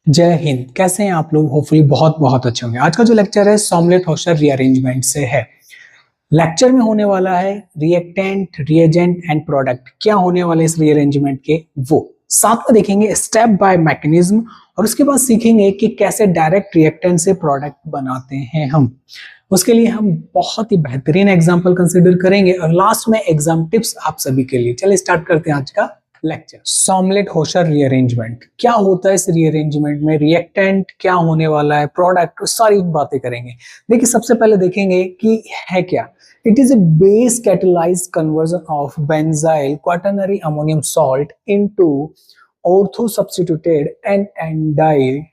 जय हिंद। कैसे हैं आप लोग? होपफुली बहुत बहुत अच्छे होंगे। आज का जो लेक्चर है सॉमलेट-हॉशर रीअरेंजमेंट से है। लेक्चर में होने वाला है रिएक्टेंट, रिएजेंट एंड प्रोडक्ट। क्या होने वाले इस रीअरेंजमेंट के वो साथ में देखेंगे स्टेप बाय मैकेनिज्म, और उसके बाद सीखेंगे कि कैसे डायरेक्ट रिएक्टेंट से प्रोडक्ट बनाते हैं हम। उसके लिए हम बहुत ही बेहतरीन एग्जांपल कंसीडर करेंगे और लास्ट में एग्जाम टिप्स आप सभी के लिए। चलिए स्टार्ट करते हैं आज का लेक्चर। सॉमलेट-हॉशर रीअरेंजमेंट क्या होता है? इस रीअरेंजमेंट में रिएक्टेंट क्या होने वाला है, प्रोडक्ट, सारी बातें करेंगे। देखिए सबसे पहले देखेंगे कि है क्या। It is a base catalyzed conversion of benzyl quaternary ammonium salt into ortho-substituted N-alkyl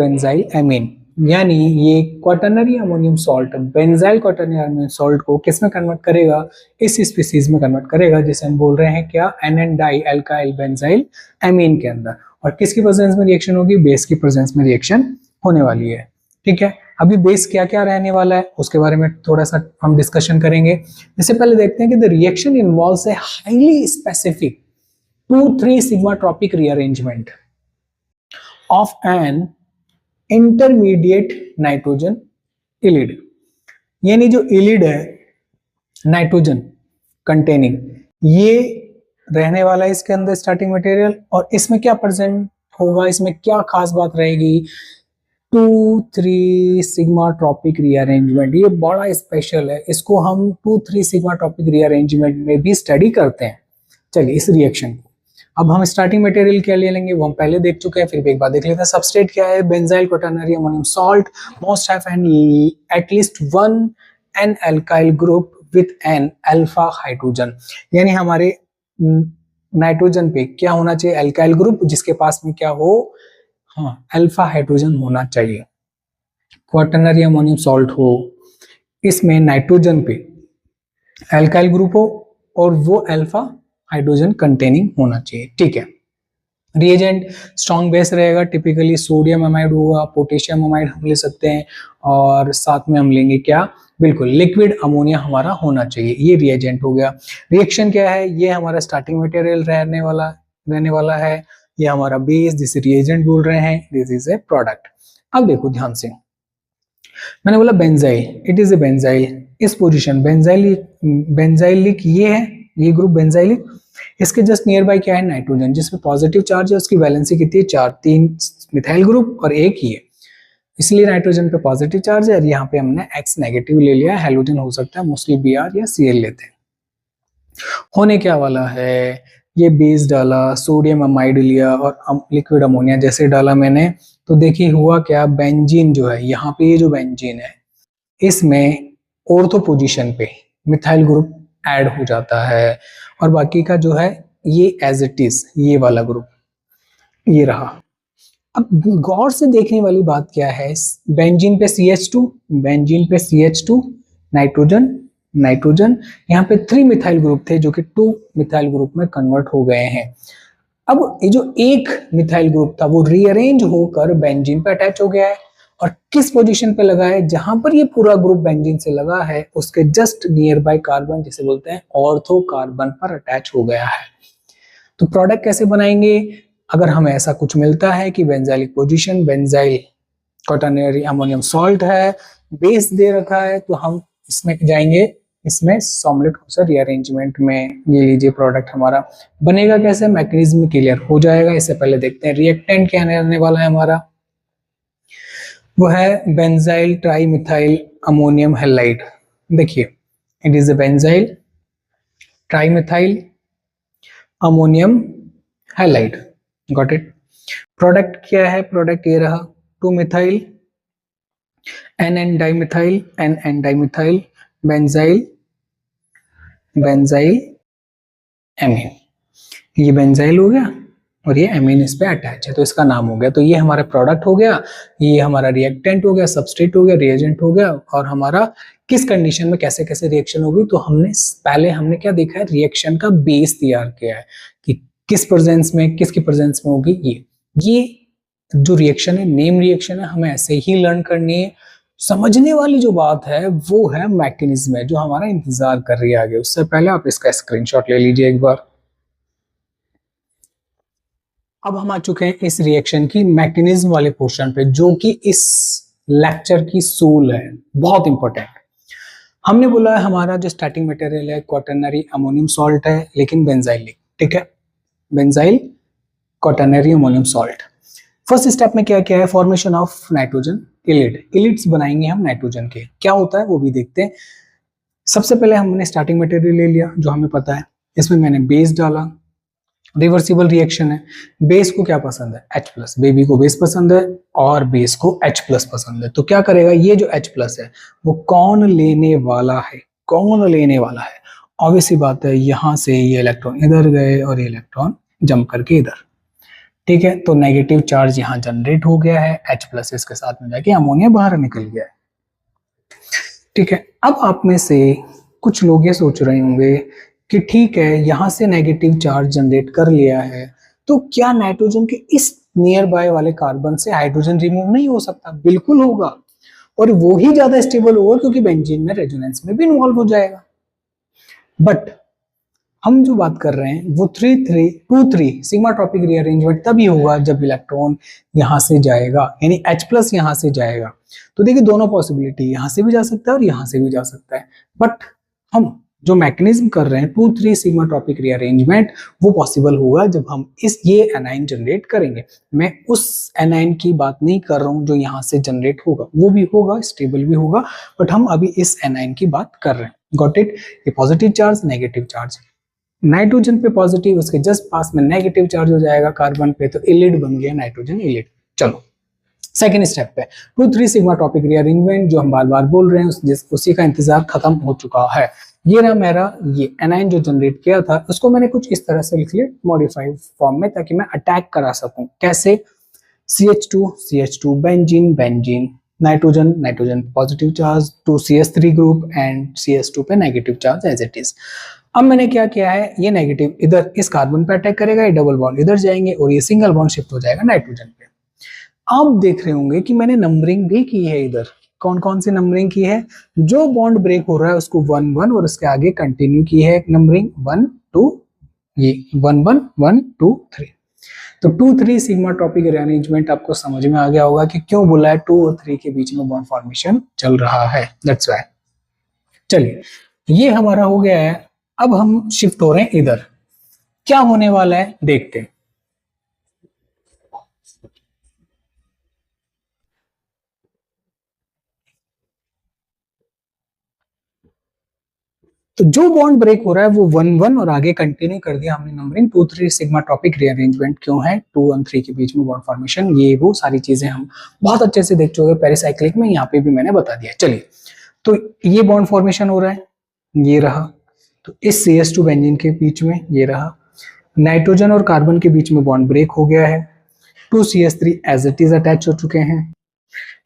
benzyl amine। यानी ये quaternary ammonium salt benzyl quaternary ammonium salt को किस में कन्वर्ट करेगा? इस स्पीसीज में कन्वर्ट करेगा, जिसे हम बोल रहे हैं क्या, N di alkyl benzyl amine के अंदर। और किसकी प्रेजेंस में रिएक्शन होगी? बेस की प्रेजेंस में रिएक्शन होने वाली है। ठीक है, अभी बेस क्या क्या रहने वाला है उसके बारे में थोड़ा सा हम डिस्कशन करेंगे। इससे पहले देखते हैं कि the reaction involves a highly specific 2,3 sigma tropic rearrangement of an intermediate nitrogen ylide. यानी जो इलिड है नाइट्रोजन कंटेनिंग, ये रहने वाला है इसके अंदर स्टार्टिंग मटेरियल। और इसमें क्या प्रेजेंट होगा, इसमें क्या खास बात रहेगी? 2,3 सिग्मा ट्रॉपिक रीअरेंजमेंट। ये बड़ा स्पेशल है, इसको हम 2,3 सिग्मा ट्रॉपिक रीअरेंजमेंट में भी स्टडी करते हैं। चलिए इस रिएक्शन को अब हम स्टार्टिंग मटेरियल क्या ले लेंगे वो हम पहले देख चुके हैं, फिर भी एक बार देख लेते हैं। सबस्ट्रेट क्या है? Benzyl quaternary ammonium salt most have an at least one N alkyl group with an alpha hydrogen. यानी हमारे नाइट्रोजन पे क्या होना चाहिए? अल्काइल ग्रुप, जिसके पास में क्या हो, हाँ, अल्फा हाइड्रोजन होना चाहिए। क्वाटरनरी अमोनियम सॉल्ट हो, इसमें नाइट्रोजन पे अल्काइल ग्रुप हो और वो अल्फा हाइड्रोजन कंटेनिंग होना चाहिए। ठीक है, रिएजेंट स्ट्रॉन्ग बेस रहेगा, टिपिकली सोडियम अमाइड होगा, पोटेशियम अमाइड हम ले सकते हैं, और साथ में हम लेंगे क्या, बिल्कुल लिक्विड अमोनिया हमारा होना चाहिए। ये रिएजेंट हो गया। रिएक्शन क्या है? ये हमारा स्टार्टिंग मटेरियल रहने वाला है, ये हमारा बेस जिसे रिएजेंट बोल रहे हैं, दिस इज ए प्रोडक्ट। अब देखो ध्यान से, मैंने बोला benzyl, it is a benzyl. इस पोजीशन बेंजाइलिक ये है, ये ग्रुप बेंजाइलिक। इसके जस्ट नियर बाय क्या है? नाइट्रोजन, जिसमें पॉजिटिव चार्ज है, उसकी वैलेंसी कितनी है? 4, 3 मिथाइल ग्रुप और एक ही है, इसलिए नाइट्रोजन पे पॉजिटिव चार्ज है। और यहाँ पे हमने X नेगेटिव ले लिया, हेलोजन हो सकता है, मोस्टली Br या Cl लेते हैं। होने क्या वाला है? ये बेस डाला, सोडियम अमाइड लिया और लिक्विड अमोनिया जैसे डाला मैंने, तो देखिए हुआ क्या, बेंजीन जो है यहाँ पे, ये जो बेंजीन है इसमें ऑर्थो पोजीशन पे मिथाइल ग्रुप ऐड हो जाता है, और बाकी का जो है ये एज इट इज, ये वाला ग्रुप ये रहा। अब गौर से देखने वाली बात क्या है, बेंजीन पे CH2, बेंजीन पे CH2, नाइट्रोजन नाइट्रोजन, यहाँ पे 3 मिथाइल ग्रुप थे जो कि 2 मिथाइल ग्रुप में कन्वर्ट हो गए हैं। अब ये जो एक मिथाइल ग्रुप था वो रीअरेंज होकर बेंजीन पे अटैच हो गया है, और किस पोजीशन पे लगा है? जहां पर ये पूरा ग्रुप बेंजीन से लगा है उसके जस्ट नियर बाय कार्बन, जिसे बोलते हैं ऑर्थो कार्बन, पर अटैच हो गया है। तो प्रोडक्ट कैसे बनाएंगे? अगर हमें ऐसा कुछ मिलता है कि benzylic position, benzyl quaternary ammonium salt है, बेस दे रखा है, तो हम इसमें जाएंगे, इसमें सॉमलेट-हॉशर रीअरेंजमेंट में। ये लीजिए प्रोडक्ट हमारा बनेगा कैसे, मैकेनिज्म क्लियर हो जाएगा। इससे पहले देखते हैं रिएक्टेंट क्या रहने वाला है हमारा। वो है बेंजाइल ट्राइमिथाइल अमोनियम हैलाइड। देखिए it is a benzyl trimethyl ammonium halide, got it. Product क्या है? प्रोडक्ट ये रहा, 2 methyl N dimethyl benzyl amine. ये बेंजाइल हो गया और ये एमीन इस पे अटैच है, तो इसका नाम हो गया। तो ये हमारा प्रोडक्ट हो गया, ये हमारा रिएक्टेंट हो गया, सबस्ट्रेट हो गया, रिएजेंट हो गया। और हमारा किस कंडीशन में कैसे कैसे रिएक्शन होगी, तो हमने क्या देखा है, रिएक्शन का बेस तैयार किया है कि किस प्रेजेंस में, किसकी प्रेजेंस में होगी। ये जो रिएक्शन है नेम रिएक्शन है, हमें ऐसे ही लर्न करनी है। समझने वाली जो बात है वो है मैकेनिज्म है, जो हमारा इंतजार कर रही है आगे। उससे पहले आप इसका स्क्रीनशॉट ले लीजिए एक बार। अब हम आ चुके हैं इस रिएक्शन की मैकेनिज्म वाले पोर्शन पे, जो कि इस लेक्चर की सोल है, बहुत इंपॉर्टेंट। हमने बोला है हमारा जो स्टार्टिंग मटेरियल है क्वाटरनरी अमोनियम सॉल्ट है, लेकिन बेंजाइल, ठीक है, benzyl quaternary ammonium salt. First step में क्या क्या है, फॉर्मेशन ऑफ नाइट्रोजन इलिड, इलिड्स बनाएंगे हम नाइट्रोजन के, क्या होता है वो भी देखते हैं। सबसे पहले हमने स्टार्टिंग मटेरियल ले लिया जो हमें पता है, इसमें मैंने बेस डाला, रिवर्सिबल रिएक्शन है। बेस को क्या पसंद है, H प्लस, बेबी को बेस पसंद है और बेस को H प्लस पसंद है, तो क्या करेगा ये जो H प्लस है वो कौन लेने वाला है, कौन लेने वाला है, ऑब्वियस सी बात है, यहां से ये इलेक्ट्रॉन इधर गए और ये इलेक्ट्रॉन जंप करके इधर, ठीक है, तो नेगेटिव चार्ज यहाँ जनरेट हो गया है, H प्लस इसके साथ में जाके अमोनिया बाहर निकल गया है, ठीक है। अब आप में से कुछ लोग ये सोच रहे होंगे कि ठीक है यहां से नेगेटिव चार्ज जनरेट कर लिया है, तो क्या नाइट्रोजन के इस नियर बाय वाले कार्बन से हाइड्रोजन रिमूव नहीं हो सकता? बिल्कुल होगा, और वो ही ज्यादा स्टेबल होगा क्योंकि बेंजीन में रेजोनेंस में भी इन्वॉल्व हो जाएगा। बट हम जो बात कर रहे हैं वो 3-3-2-3 सिग्मा ट्रॉपिक रीअरेंजमेंट तभी होगा जब इलेक्ट्रॉन यहां से जाएगा, यानी H प्लस यहां से जाएगा। तो देखिए दोनों पॉसिबिलिटी, यहां से भी जा सकता है और यहां से भी जा सकता है, बट हम जो मैकेनिज्म कर रहे हैं 2-3 सिग्मा ट्रॉपिक रीअरेंजमेंट, वो पॉसिबल होगा जब हम ये एनाइन जनरेट करेंगे। मैं उस एनाइन की बात नहीं कर रहा हूं जो यहां से जनरेट होगा, वो भी होगा, स्टेबल भी होगा, बट हम अभी इस एनाइन की बात कर रहे हैं। Got it? ये positive charge, negative charge, nitrogen पे पॉजिटिव, उसके जस्ट पास में नेगेटिव चार्ज हो जाएगा कार्बन पे, तो इलिड बन गया नाइट्रोजन इलिड। चलो सेकेंड स्टेप पे 2-3 सिग्मा टॉपिक रीअरेंजमेंट जो हम बार बार बोल रहे हैं उसी का इंतजार खत्म हो चुका है। ये रहा मेरा ये एनाइन जो जनरेट किया था, उसको मैंने कुछ इस तरह से लिख लिया मॉडिफाइड फॉर्म में, ताकि मैं अटैक करा सकूं। कैसे? CH2 benzene, benzene nitrogen, nitrogen positive charge, 2CH3 group and CH2 पे negative charge as it is. अब मैंने क्या किया है, ये नेगेटिव इधर इस कार्बन पे अटैक करेगा, ये डबल बॉन्ड इधर जाएंगे और ये सिंगल बॉन्ड शिफ्ट हो जाएगा नाइट्रोजन पे। आप देख रहे होंगे कि मैंने नंबरिंग भी की है इधर, कौन कौन सी नंबरिंग की है, जो बॉन्ड ब्रेक हो रहा है उसको 1-1 और उसके आगे कंटिन्यू की है नंबरिंग 1-2, ये 1-1-1-2-3। तो 2-3 सिग्मा टॉपिक रीअरेंजमेंट आपको समझ में आ गया होगा कि क्यों बोला है 2 और 3 के बीच में बॉन्ड फॉर्मेशन चल रहा है, दैट्स व्हाई। चलिए ये हमारा हो गया है, अब हम शिफ्ट हो रहे हैं इधर, क्या होने वाला है देखते हैं। तो जो बॉन्ड ब्रेक हो रहा है वो 1-1 और आगे कंटिन्यू कर दिया हमने नंबरिंग 2-3 सिग्मा टॉपिक रीअरेंजमेंट क्यों है, 2 और 3 के बीच में बॉन्ड फॉर्मेशन, ये वो सारी चीजें हम बहुत अच्छे से देख चुके पेरिसाइक्लिक में, यहाँ पे भी मैंने बता दिया। चलिए तो ये बॉन्ड फॉर्मेशन हो रहा है, ये रहा, तो इस CH2 बेंजीन के बीच में ये रहा, नाइट्रोजन और कार्बन के बीच में बॉन्ड ब्रेक हो गया है, 2CH3 as it is attach हो चुके हैं,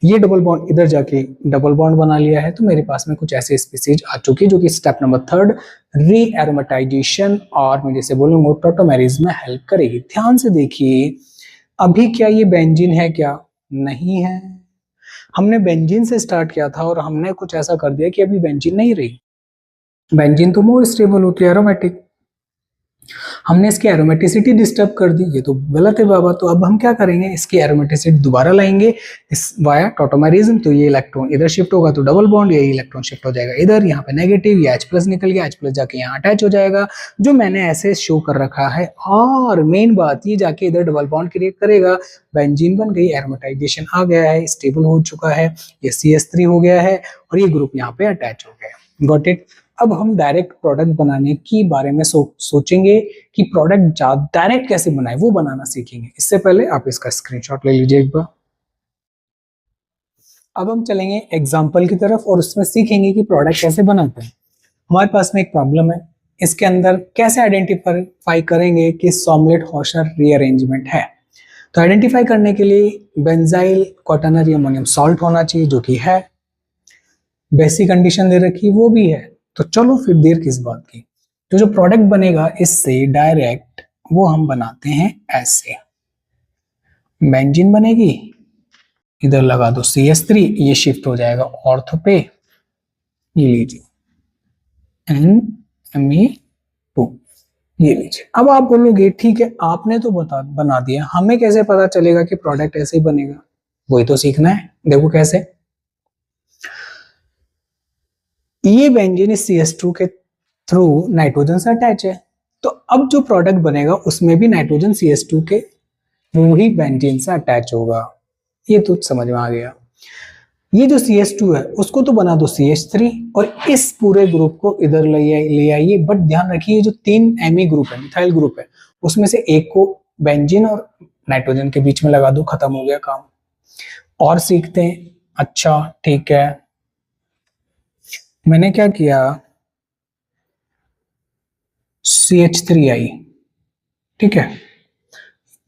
ये डबल बॉन्ड इधर जाके डबल बॉन्ड बना लिया है, तो मेरे पास में कुछ ऐसे स्पीसीज आ चुकी है जो कि स्टेप नंबर 3 रीएरोमेटाइजेशन और मैं जैसे बोलूंगा टॉटोमेरिज में हेल्प करेगी। ध्यान से देखिए, अभी क्या ये बेंजीन है क्या? नहीं है, हमने बेंजीन से स्टार्ट किया था और हमने कुछ ऐसा कर दिया कि अभी बेंजीन नहीं रही। बेंजीन तो मोर स्टेबल होती है, एरोमेटिक, हमने इसकी एरोमेटिसिटी डिस्टर्ब कर दी, ये तो गलत है बाबा। तो अब हम क्या करेंगे, इसकी एरोमेटिसिटी दोबारा लाएंगे इस वाया टॉटोमेरिज्म, तो ये इलेक्ट्रॉन इधर शिफ्ट होगा तो डबल बॉन्ड, ये इलेक्ट्रॉन शिफ्ट हो जाएगा इधर, यहाँ पे नेगेटिव, ये H प्लस निकल गया, H प्लस जाके यहाँ अटैच हो जाएगा, जो मैंने ऐसे शो कर रखा है। और मेन बात, ये जाके इधर डबल बॉन्ड क्रिएट करेगा, बेंजीन बन गई, एरोमेटाइजेशन आ गया है, स्टेबल हो चुका है, ये CH3 हो गया है और ये ग्रुप यहाँ पे अटैच हो गया। Got it? अब हम डायरेक्ट प्रोडक्ट बनाने की बारे में सोचेंगे कि प्रोडक्ट डायरेक्ट कैसे बनाए, वो बनाना सीखेंगे। इससे पहले आप इसका स्क्रीनशॉट ले लीजिए एक बार। अब हम चलेंगे एग्जांपल की तरफ और उसमें सीखेंगे कि प्रोडक्ट कैसे बनाते हैं। हमारे पास में एक प्रॉब्लम है, इसके अंदर कैसे आइडेंटिफाई करेंगे कि सॉमलेट-हॉशर रीअरेंजमेंट है। तो आइडेंटिफाई करने के लिए बेंजाइल क्वाटरनरी अमोनियम सॉल्ट होना चाहिए, जो कि है, बेसिक कंडीशन दे रखी वो भी है। तो चलो फिर देर किस बात की, तो जो प्रोडक्ट बनेगा इससे डायरेक्ट वो हम बनाते हैं ऐसे, बेंजीन बनेगी, इधर लगा दो CH3, ये शिफ्ट हो जाएगा ऑर्थो पे, ये लीजिए NMe2, ये लीजिए। अब आप बोलोगे ठीक है आपने तो बना दिया, हमें कैसे पता चलेगा कि प्रोडक्ट ऐसे ही बनेगा? वही तो सीखना है। देखो कैसे, ये बेंजीन इस CH2 के थ्रू नाइट्रोजन से अटैच है, तो अब जो प्रोडक्ट बनेगा उसमें भी नाइट्रोजन CH2 के थ्रू ही बेंजीन से अटैच होगा। ये तो समझ में आ गया। ये जो CH2 है उसको तो बना दो CH3 और इस पूरे ग्रुप को इधर ले आइए। बट ध्यान रखिए जो 3 Me ग्रुप है, मिथाइल ग्रुप है, उसमें से एक को बेंजीन और नाइट्रोजन के बीच में लगा दो, खत्म हो गया काम। और सीखते हैं। अच्छा ठीक है, मैंने क्या किया, CH3 आई, ठीक है,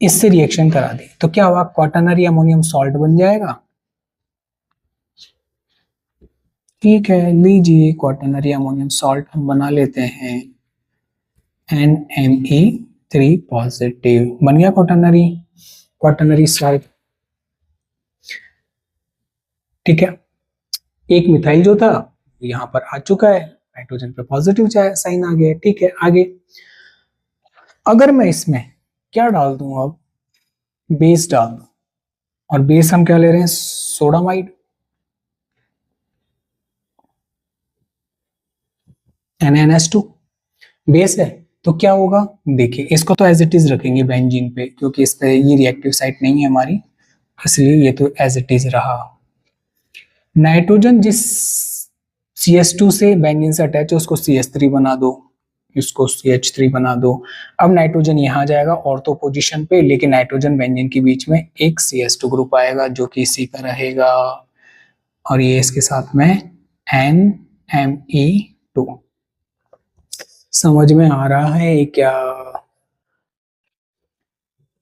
इससे रिएक्शन करा दी, तो क्या हुआ, क्वाटरनरी अमोनियम सॉल्ट बन जाएगा। ठीक है, लीजिए क्वाटरनरी अमोनियम सॉल्ट हम बना लेते हैं, NMe3 पॉजिटिव बन गया क्वाटरनरी सॉल्ट। ठीक है, एक मिथाइल जो था यहां पर आ चुका है, नाइट्रोजन पे पॉजिटिव साइन आ गया। ठीक है, आगे अगर मैं इसमें क्या डाल दूं, अब बेस डाल दूं, और बेस हम क्या ले रहे हैं, सोडामाइड, NaNH2 बेस है। तो क्या होगा, देखिए इसको तो एज इट इज रखेंगे बेंजीन पे, क्योंकि इस पे ये रिएक्टिव साइट नहीं है हमारी, इसलिए ये तो एज इट इज रहा। नाइट्रोजन जिस CH2 से बेंजीन से अटैच है उसको CH3 बना दो, इसको CH3 बना दो। अब नाइट्रोजन यहाँ जाएगा ऑर्थो पोजीशन पे, लेकिन नाइट्रोजन बेंजीन के बीच में एक CH2 ग्रुप आएगा जो कि इसी का रहेगा, और ये इसके साथ में NMe2। समझ में आ रहा है क्या?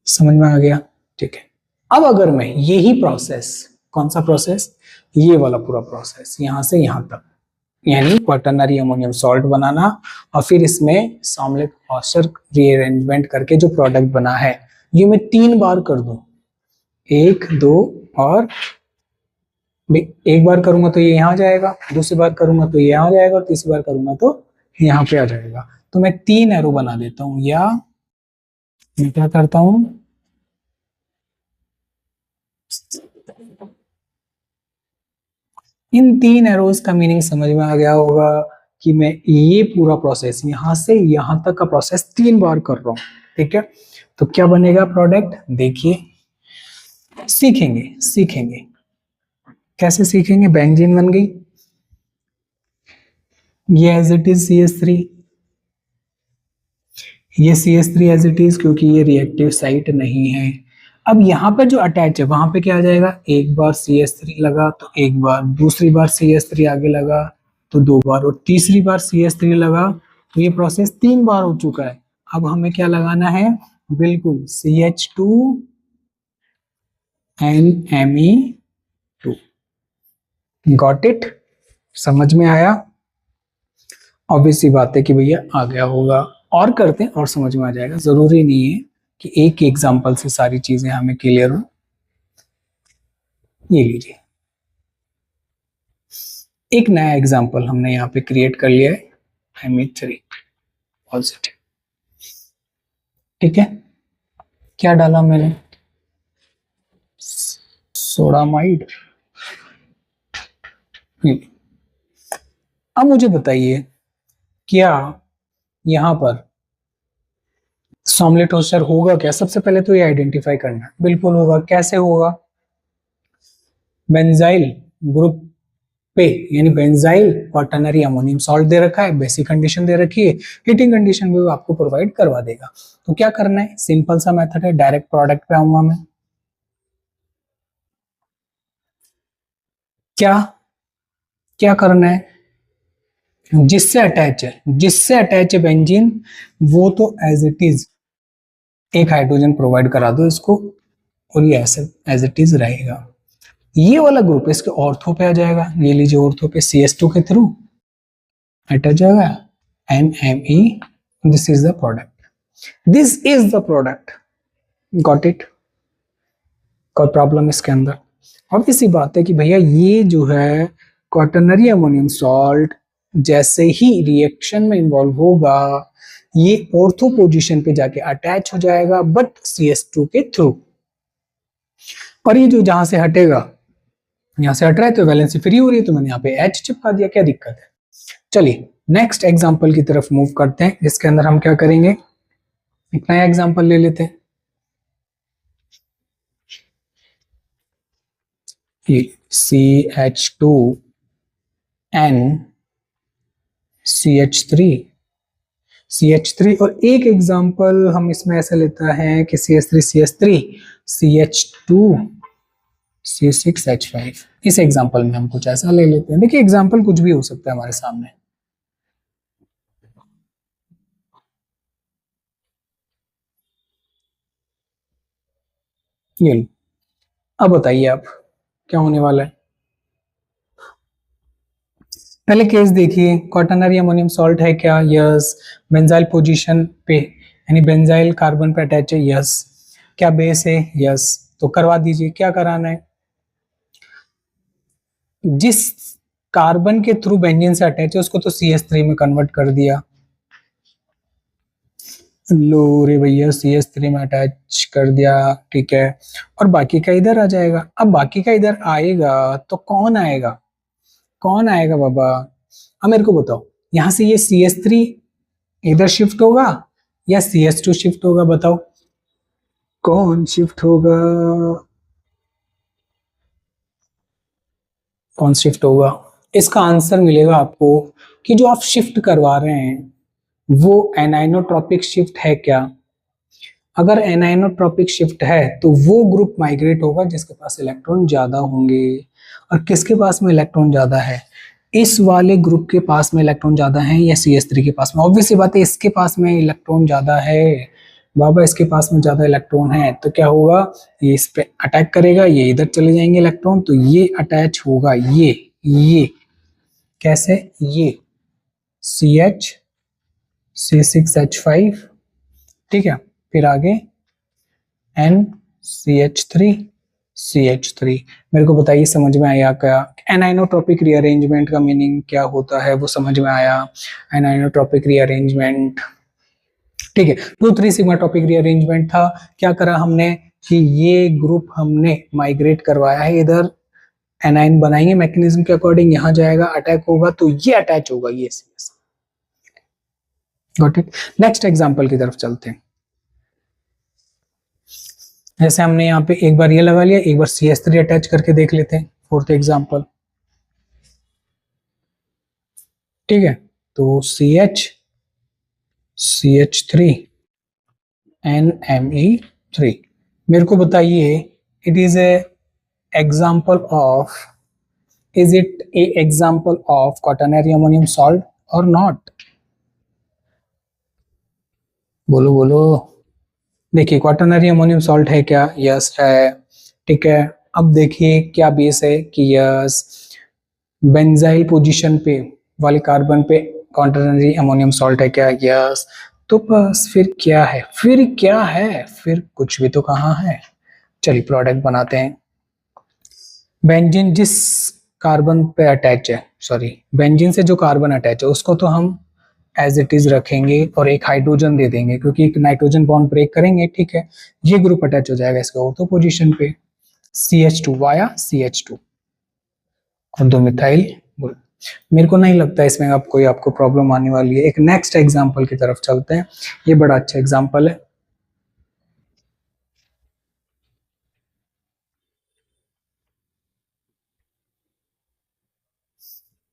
समझ में आ गया? ठीक है, अब अगर मैं यही प्रोसेस, कौन सा प्रोसेस, ये वाला पूरा प्रोसेस यहां से यहां तक, यानी क्वाटरनरी अमोनियम सॉल्ट बनाना और फिर इसमें सॉमलेट फॉस्टर रीअरेंजमेंट करके जो प्रोडक्ट बना है, ये मैं 3 बार कर दूं, 1 2 और एक बार करूंगा तो ये यहाँ जाएगा, दूसरी बार करूंगा तो ये यहाँ जाएगा, और तीसरी बार करूंगा तो यहाँ पे आ जाएगा। तो मैं 3 एरो बना देता हूं, या मैं क्या करता हूं, इन 3 एरोज का मीनिंग समझ में आ गया होगा कि मैं ये पूरा प्रोसेस यहां से यहां तक का प्रोसेस 3 बार कर रहा हूं। ठीक है, तो क्या बनेगा प्रोडक्ट, देखिए सीखेंगे सीखेंगे कैसे सीखेंगे। बेंजीन बन गई, ये एज इट इज CH3, ये CH3 एज इट इज, क्योंकि ये रिएक्टिव साइट नहीं है। अब यहाँ पर जो अटैच है वहां पे क्या आ जाएगा, एक बार CH3 लगा तो एक बार, दूसरी बार CH3 आगे लगा तो 2 बार, और तीसरी बार CH3 लगा, तो ये प्रोसेस 3 बार हो चुका है। अब हमें क्या लगाना है, बिल्कुल CH2 NMe2। Got it? समझ में आया? ऑब्वियस सी बात है कि भैया आ गया होगा, और करते हैं और समझ में आ जाएगा। जरूरी नहीं है कि एक एग्जाम्पल से सारी चीजें हमें क्लियर हो। ये लीजिए, एक नया एग्जाम्पल हमने यहाँ पे क्रिएट कर लिया है, Me3 पॉजिटिव। ठीक है, क्या डाला मैंने, सोडामाइड। अब मुझे बताइए क्या यहां पर सॉमलेट होस्टर होगा क्या? सबसे पहले तो ये आइडेंटिफाई करना है। बिल्कुल होगा। कैसे होगा, बेंजाइल ग्रुप पे, यानी बेंजाइल क्वाटरनरी अमोनियम सॉल्ट दे रखा है, बेसिक कंडीशन दे रखी है, हीटिंग कंडीशन भी आपको प्रोवाइड करवा देगा। तो क्या करना है, सिंपल सा मेथड है, डायरेक्ट प्रोडक्ट पे आऊंगा मैं। क्या क्या करना है, जिससे अटैच है बेंजीन, वो तो एज इट इज एक हाइड्रोजन प्रोवाइड करा दो इसको, और ये ऐसे एज इट इज रहेगा। ये वाला ग्रुप इसके ऑर्थो पे आ जाएगा, ये लीजिए ऑर्थो पे CH2 के थ्रू अटैच जाएगा, NMe, this is the product, this is the product. Got it? कोई प्रॉब्लम इसके अंदर? अब इसी बात है कि भैया ये जो है क्वाटरनरी अमोनियम सॉल्ट जैसे ही रिएक्शन में इन्वॉल्व होगा, ये ऑर्थो पोजीशन पे जाके अटैच हो जाएगा बट CH2 के थ्रू, और ये जो जहां से हटेगा, यहां से हट रहा है तो वैलेंसी फ्री हो रही है, तो मैंने यहाँ पे H चिपका दिया, क्या दिक्कत है। चलिए नेक्स्ट एग्जांपल की तरफ मूव करते हैं, जिसके अंदर हम क्या करेंगे, एक नया एग्जांपल ले लेते हैं। CH2N CH3 और एक एग्जांपल हम इसमें ऐसे लेता है कि CH3 CH2 C6H5। इस एग्जांपल में हम कुछ ऐसा ले लेते हैं। देखिए एग्जांपल कुछ भी हो सकता है हमारे सामने। ये लो। अब बताइए आप क्या होने वाला है। पहले केस देखिए, क्वाटरनरी अमोनियम सॉल्ट है क्या, यस। बेंजाइल पोजीशन पे यानी बेंजाइल कार्बन पे अटैच है, यस। क्या बेस है, यस। तो करवा दीजिए, क्या कराना है, जिस कार्बन के थ्रू बेंजीन से अटैच है उसको तो CH3 में कन्वर्ट कर दिया, लो रे भैया CH3 में अटैच कर दिया, ठीक है। और बाकी का इधर आ जाएगा। अब बाकी का इधर आएगा तो कौन आएगा, कौन आएगा बाबा। अब मेरे को बताओ, यहां से ये CH3 इधर शिफ्ट होगा या CH2 शिफ्ट होगा, बताओ कौन शिफ्ट होगा, कौन शिफ्ट होगा। इसका आंसर मिलेगा आपको कि जो आप शिफ्ट करवा रहे हैं वो एनाइनोट्रॉपिक शिफ्ट है क्या। अगर एनाइनोट्रॉपिक शिफ्ट है तो वो ग्रुप माइग्रेट होगा जिसके पास इलेक्ट्रॉन ज्यादा होंगे। और किसके पास में इलेक्ट्रॉन ज्यादा है, इस वाले ग्रुप के पास में इलेक्ट्रॉन ज्यादा है या CH3 के पास में। ऑब्वियस सी बात है इसके पास में इलेक्ट्रॉन ज्यादा है बाबा, इसके पास में ज्यादा इलेक्ट्रॉन है, तो क्या होगा, ये इस पे अटैक करेगा, ये इधर चले जाएंगे इलेक्ट्रॉन, तो ये अटैच होगा, ये कैसे, ये CH C6H5, ठीक है। फिर आगे NCH3 मेरे को बताइए समझ में आया क्या। एनाइनोट्रॉपिक रीअरेंजमेंट का मीनिंग क्या होता है वो समझ में आया। एनाइनोट्रॉपिक रीअरेंजमेंट, ठीक है। 2,3 सिग्मा टॉपिक रीअरेंजमेंट था। क्या करा हमने कि ये ग्रुप हमने माइग्रेट करवाया है इधर, एनाइन बनाएंगे मैकेनिज्म के अकॉर्डिंग, यहां जाएगा अटैक होगा तो ये अटैच होगा, ये गॉट इट। नेक्स्ट एग्जांपल की तरफ चलते हैं। जैसे हमने यहाँ पे एक बार ये लगा लिया, एक बार CH3 अटैच करके देख लेते हैं, फोर्थ एग्जांपल, ठीक है। तो CH3 NMe3, मेरे को बताइए it is A example of, is it A example of quaternary ammonium salt और नॉट, बोलो बोलो। देखिए क्वाटरनरी अमोनियम सॉल्ट है क्या, यस है, ठीक है। अब देखिए क्या बेस है कि यस, बेंजाइल पोजीशन पे वाले कार्बन पे क्वाटरनरी अमोनियम सॉल्ट है क्या, यस। तो बस फिर क्या है, फिर क्या है, फिर कुछ भी तो कहाँ है। चलिए प्रोडक्ट बनाते हैं। बेंजीन जिस कार्बन पे अटैच है, सॉरी बेंजीन से जो कार्बन अटैच है उसको तो हम एज इट इज रखेंगे और एक हाइड्रोजन दे देंगे क्योंकि एक नाइट्रोजन बॉन्ड ब्रेक करेंगे, ठीक है। ये ग्रुप अटैच हो जाएगा इसके ऑर्थो पोजीशन पे, CH2 वाया CH2 और 2 मिथाइल ग्रुप। मेरे को नहीं लगता इसमें अब कोई आपको प्रॉब्लम आने वाली है। एक नेक्स्ट एग्जांपल की तरफ चलते हैं, ये बड़ा अच्छा एग्जांपल है।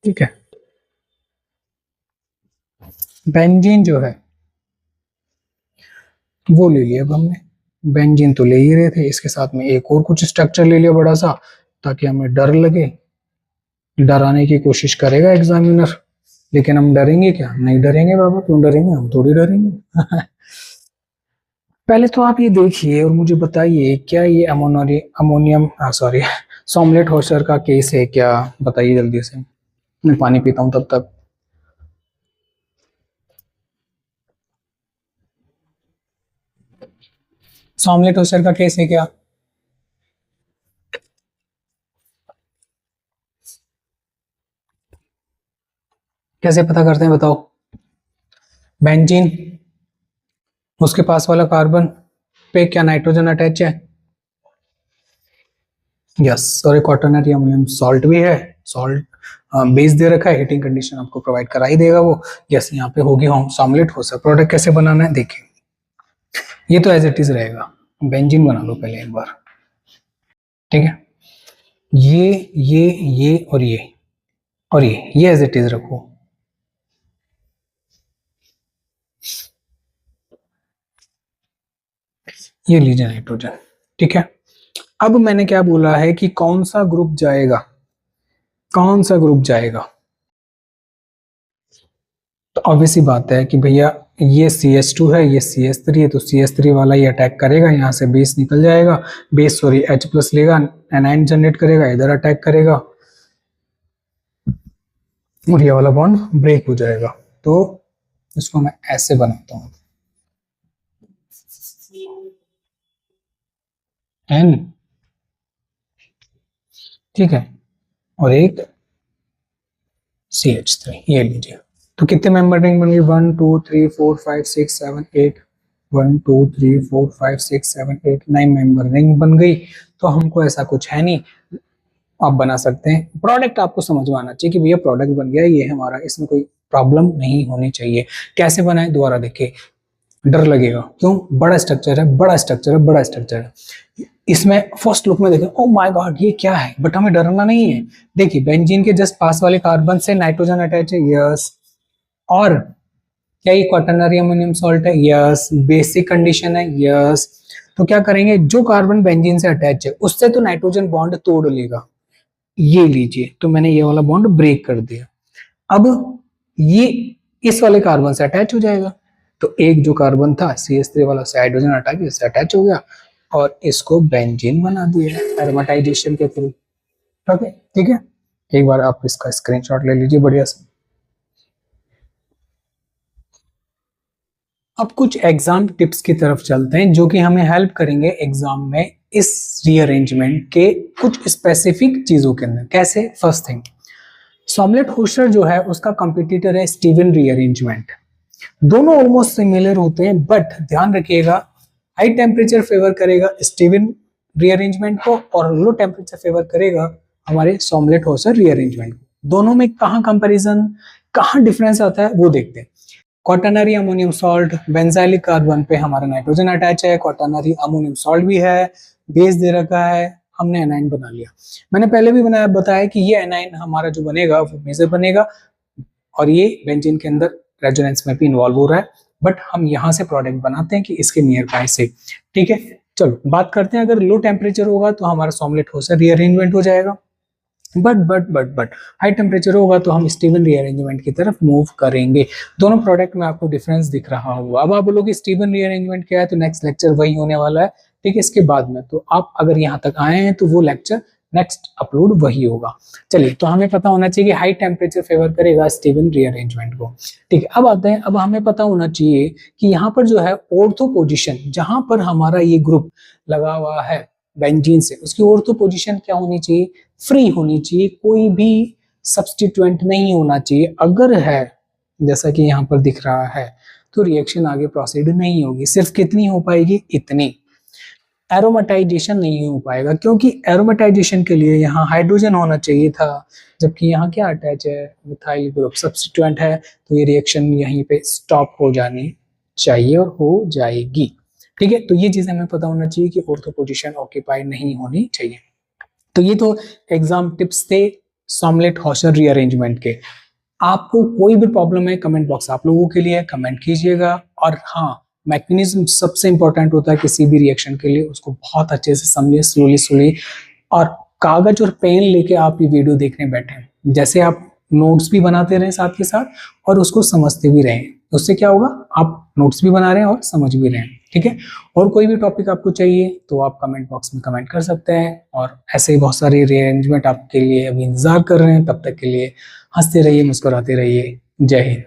ठीक है, बेंजीन जो है वो ले लिया अब हमने, बेंजीन तो ले ही रहे थे, इसके साथ में एक और कुछ स्ट्रक्चर ले लिया बड़ा सा ताकि हमें डर लगे, डराने की कोशिश करेगा एग्जामिनर, लेकिन हम डरेंगे क्या, नहीं डरेंगे बाबा, क्यों डरेंगे, हम थोड़ी डरेंगे। पहले तो आप ये देखिए और मुझे बताइए क्या ये अमोनियम सॉरी सॉमलेट हॉशर का केस है क्या, बताइए जल्दी से, मैं पानी पीता हूँ तब तक। सॉमलेट हॉशर का केस है क्या, कैसे पता करते हैं बताओ। बेंजीन उसके पास वाला कार्बन पे क्या नाइट्रोजन अटैच है? यस, और एक क्वाटरनरी अमोनियम सॉल्ट भी है। सॉल्ट बेस दे रखा है, हीटिंग कंडीशन आपको प्रोवाइड करा ही देगा वो। यस, यहाँ पे होगी ऑमलेट हो सकता। प्रोडक्ट कैसे बनाना है देखिए, ये तो एज इट इज रहेगा। बेंजीन बना लो पहले एक बार, ठीक है। ये और ये एज इट इज रखो। ये लीजिए नाइट्रोजन, ठीक है। अब मैंने क्या बोला है कि कौन सा ग्रुप जाएगा, कौन सा ग्रुप जाएगा। तो ऑब्वियसली बात है कि भैया ये CH2 है, ये CH3 है, तो CH3 वाला ये अटैक करेगा, यहाँ से बेस निकल जाएगा, बेस सॉरी H+ लेगा, एनाइन जनरेट करेगा, इधर अटैक करेगा और ये वाला बॉन्ड ब्रेक हो जाएगा। तो इसको मैं ऐसे बनाता हूँ, N, ठीक है, और एक CH3, ये लीजिए। तो कितने मेंबर रिंग बन गई? 1 2 3 4 5 6 7 8, 1 2 3 4 5 6 7 8 9 मेंबर रिंग बन गई। तो हमको ऐसा कुछ है नहीं, आप बना सकते हैं। प्रोडक्ट आपको समझ में आना चाहिए कि भैया प्रोडक्ट बन गया, ये हमारा, इसमें कोई प्रॉब्लम नहीं होनी चाहिए। कैसे बनाए दोबारा देखिए, डर लगेगा, क्यों? बड़ा स्ट्रक्चर है, बड़ा स्ट्रक्चर है, बड़ा स्ट्रक्चर है। इसमें फर्स्ट लुक में देखें, ओ माय गॉड ये क्या है, बट हमें डरना नहीं है। देखिए बेंजीन के जस्ट पास वाले कार्बन से नाइट्रोजन अटैच है, यस। और क्या ये क्वाटरनरी अमोनियम सॉल्ट है? यस। बेसिक कंडीशन है, यस। तो क्या करेंगे, जो कार्बन बेंजीन से अटैच है उससे तो नाइट्रोजन बॉन्ड तोड़ लेगा। ये लीजिए, तो मैंने ये वाला बॉन्ड ब्रेक कर दिया। अब ये इस वाले कार्बन से अटैच हो जाएगा। तो एक जो कार्बन था CH3 वाला से हाइड्रोजन हटा के इससे अटैच हो गया और इसको बेंजीन बना दिया एरोमेटाइजेशन के थ्रू। ओके, ठीक है। एक बार आप इसका स्क्रीनशॉट ले लीजिए बढ़िया से। अब कुछ एग्जाम टिप्स की तरफ चलते हैं जो कि हमें हेल्प करेंगे एग्जाम में इस रीअरेंजमेंट के कुछ स्पेसिफिक चीजों के अंदर। कैसे? फर्स्ट थिंग, सॉमलेट होस्टर जो है उसका कंपटीटर है स्टीवन रीअरेंजमेंट। दोनों ऑलमोस्ट सिमिलर होते हैं, बट ध्यान रखिएगा हाई टेम्परेचर फेवर करेगा स्टीवन रीअरेंजमेंट को और लो टेम्परेचर फेवर करेगा हमारे सॉमलेट होस्टर रीअरेंजमेंट को। दोनों में कहाँ कंपैरिजन, कहाँ डिफरेंस आता है वो देखते हैं। Quaternary ammonium salt, benzylic carbon पे हमारा नाइट्रोजन अटैच है, क्वाटरनरी अमोनियम सॉल्ट भी है, बेस दे रखा है, हमने एनाइन बना लिया। मैंने पहले भी बताया कि ये एनाइन हमारा जो बनेगा वो मेजर बनेगा और ये बेंजीन के अंदर रेजोनेंस में भी इन्वॉल्व हो रहा है, बट हम यहाँ से प्रोडक्ट बनाते हैं कि इसके नियर बाय से, ठीक है। चलो बात करते हैं, अगर लो टेम्परेचर होगा तो हमारा सॉमलेट होस्टर रीअरेंजमेंट हो जाएगा, बट हाई टेम्परेचर होगा तो हम स्टीवन रीअरेंजमेंट की तरफ मूव करेंगे। दोनों प्रोडक्ट में आपको डिफरेंस दिख रहा होगा। अब आप बोलोगे स्टीवन रीअरेंजमेंट क्या है, तो नेक्स्ट लेक्चर वही होने वाला है, ठीक है, इसके बाद में। तो आप अगर यहाँ तक आए हैं तो वो लेक्चर नेक्स्ट अपलोड वही होगा। चलिए, तो हमें पता होना चाहिए कि हाई टेम्परेचर फेवर करेगा स्टीवन रीअरेंजमेंट को, ठीक है। अब आते हैं, अब हमें पता होना चाहिए कि यहाँ पर जो है ऑर्थो पोजीशन, जहां पर हमारा ये ग्रुप लगा हुआ है बेंजीन से, उसकी ऑर्थो पोजीशन क्या होनी चाहिए? फ्री होनी चाहिए, कोई भी सब्स्टिट्यूएंट नहीं होना चाहिए। अगर है, जैसा कि यहाँ पर दिख रहा है, तो रिएक्शन आगे प्रोसीड नहीं होगी। सिर्फ कितनी हो पाएगी? इतनी। एरोमेटाइजेशन नहीं हो पाएगा, क्योंकि एरोमेटाइजेशन के लिए यहाँ हाइड्रोजन होना चाहिए था, जबकि यहाँ क्या अटैच है? मिथाइल ग्रुप सब्स्टिट्यूएंट है, तो ये रिएक्शन यहीं पे स्टॉप हो जानी चाहिए और हो जाएगी, ठीक है। तो ये चीज हमें पता होना चाहिए कि ऑर्थो पोजीशन ऑक्यूपाई नहीं होनी चाहिए। तो ये तो एग्जाम टिप्स थे सॉमलेट होस्टर रीअरेंजमेंट के। आपको कोई भी प्रॉब्लम है, कमेंट बॉक्स आप लोगों के लिए, कमेंट कीजिएगा। और हाँ, मैकेनिज्म सबसे इंपॉर्टेंट होता है किसी भी रिएक्शन के लिए, उसको बहुत अच्छे से समझिए, स्लोली। और कागज और पेन लेके आप ये वीडियो देखने बैठे, जैसे आप नोट्स भी बनाते रहे साथ के साथ और उसको समझते भी रहें। उससे क्या होगा, आप नोट्स भी बना रहे हैं और समझ भी रहे हैं, ठीक है। और कोई भी टॉपिक आपको चाहिए तो आप कमेंट बॉक्स में कमेंट कर सकते हैं। और ऐसे ही बहुत सारे रीअरेंजमेंट आपके लिए अभी इंतजार कर रहे हैं। तब तक के लिए हंसते रहिए, मुस्कुराते रहिए। जय हिंद।